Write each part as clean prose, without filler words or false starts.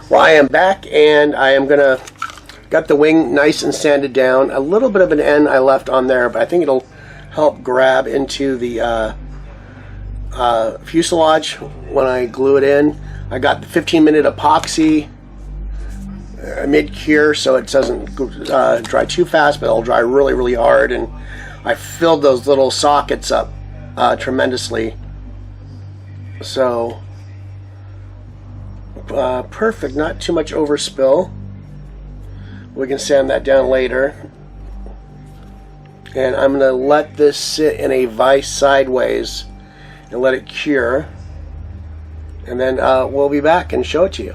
Well, I am back, and I am gonna got the wing nice and sanded down. A little bit of an end I left on there, but I think it'll help grab into the fuselage when I glue it in. I got the 15-minute epoxy mid-cure, so it doesn't dry too fast, but it'll dry really, really hard. And I filled those little sockets up tremendously. So perfect, not too much overspill. We can sand that down later. And I'm going to let this sit in a vise sideways and let it cure. And then we'll be back and show it to you.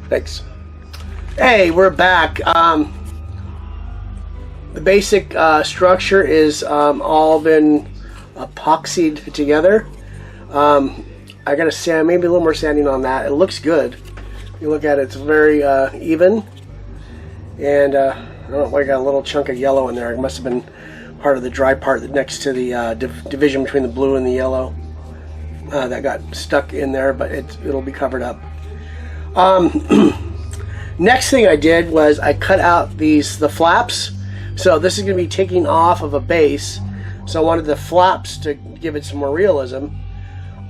Thanks. Hey, we're back. The basic structure is all been epoxied together. I got to sand, maybe a little more sanding on that. It looks good. If you look at it, it's very even. And I don't know why I got a little chunk of yellow in there. It must have been part of the dry part next to the division between the blue and the yellow that got stuck in there, but it'll be covered up. Next thing I did was I cut out the flaps. So this is going to be taking off of a base. So I wanted the flaps to give it some more realism.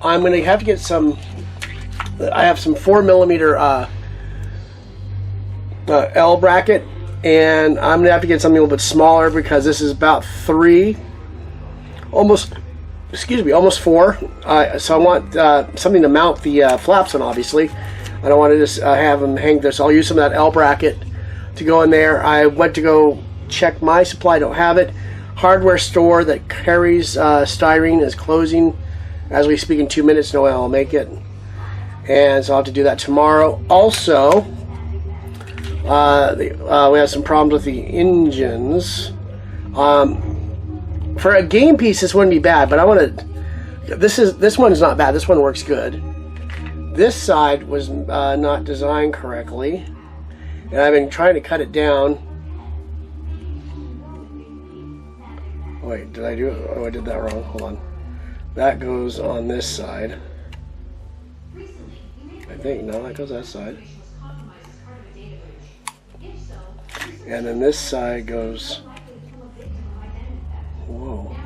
I'm going to have to get some. I have some 4mm L bracket, and I'm going to have to get something a little bit smaller because this is about almost 4. So I want something to mount the flaps on, obviously. I don't want to just have them hang there, so I'll use some of that L bracket to go in there. I went to go check my supply, I don't have it. Hardware store that carries styrene is closing as we speak in 2 minutes. No way I'll make it. And so I'll have to do that tomorrow. Also, we have some problems with the engines. For a game piece, this wouldn't be bad, but I want to. This one's not bad. This one works good. This side was not designed correctly, and I've been trying to cut it down. Wait, did I do it? Oh, I did that wrong. Hold on. That goes on this side. I think no, that goes that side. And then this side goes. Whoa.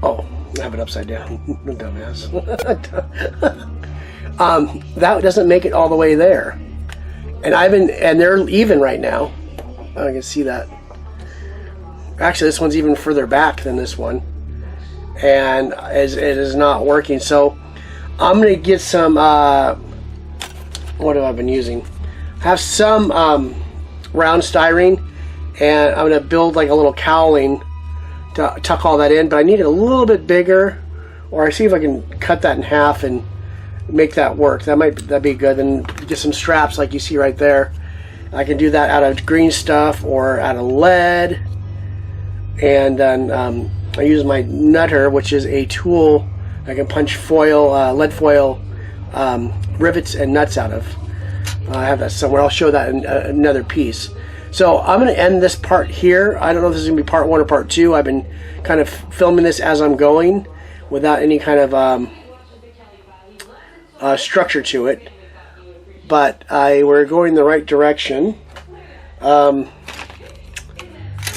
Oh, I have it upside down. Dumbass. That doesn't make it all the way there. And they're even right now. I can see that. Actually, this one's even further back than this one. And it is not working. So I'm going to get some, what have I been using? I have some round styrene, and I'm going to build like a little cowling to tuck all that in, but I need it a little bit bigger, or I see if I can cut that in half and make that work. That'd be good. And get some straps like you see right there. I can do that out of green stuff or out of lead. And then I use my nutter, which is a tool I can punch lead foil rivets and nuts out of. I have that somewhere. I'll show that in another piece. So I'm going to end this part here. I don't know if this is going to be part 1 or part 2. I've been kind of filming this as I'm going without any kind of structure to it. But we're going the right direction.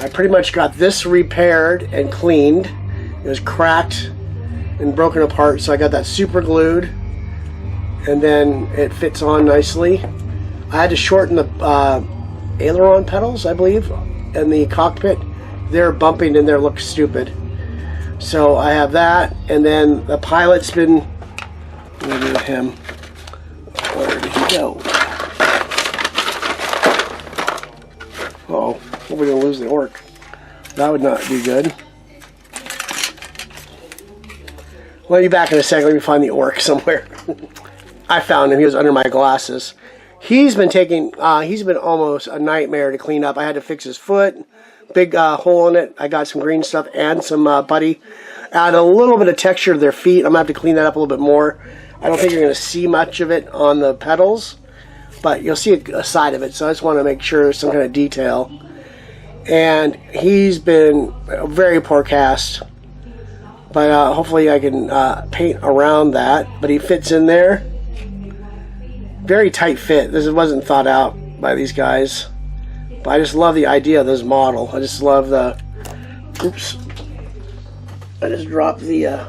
I pretty much got this repaired and cleaned. It was cracked and broken apart, so I got that super glued. And then it fits on nicely. I had to shorten the aileron pedals, I believe, in the cockpit. They're bumping in there, look stupid. So I have that, and then the pilot's been. Let me do him. Where did he go? Uh-oh, hope we don't lose the orc. That would not be good. I'll be back in a second. Let me find the orc somewhere. I found him. He was under my glasses. He's been almost a nightmare to clean up. I had to fix his foot. Big hole in it. I got some green stuff and some putty. Add a little bit of texture to their feet. I'm going to have to clean that up a little bit more. I don't think you're going to see much of it on the pedals, but you'll see a side of it. So I just want to make sure there's some kind of detail. And he's been a very poor cast. But hopefully I can paint around that. But he fits in there. Very tight fit. This wasn't thought out by these guys. But I just love the idea of this model. I just love the... Oops. I just dropped the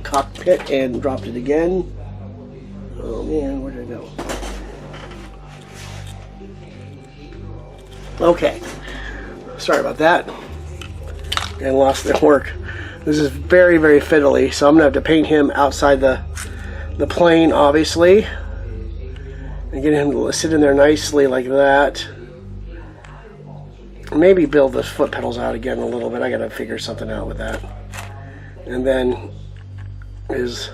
cockpit and dropped it again. Oh man, where did it go? Okay. Sorry about that. And lost their work. This is very, very fiddly, so I'm gonna have to paint him outside the plane, obviously, and get him to sit in there nicely like that. Maybe build the foot pedals out again a little bit. I gotta figure something out with that. And then this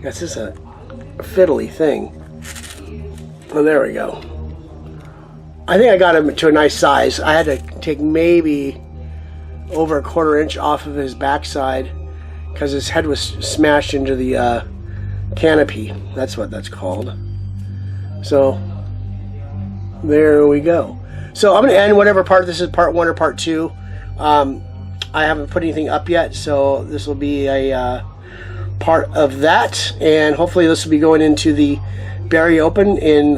is a fiddly thing. Oh, there we go. I think I got him to a nice size. I had to take maybe over 1/4 inch off of his backside because his head was smashed into the canopy. That's what that's called. So there we go. So I'm going to end whatever part this is, part 1 or part 2. I haven't put anything up yet, so this will be a part of that, and hopefully this will be going into the Barrie Open in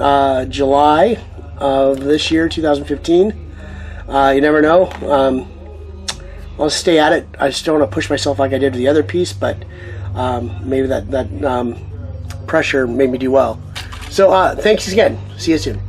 July of this year, 2015. You never know. I'll stay at it. I just don't want to push myself like I did with the other piece, but maybe that pressure made me do well. So thanks again. See you soon.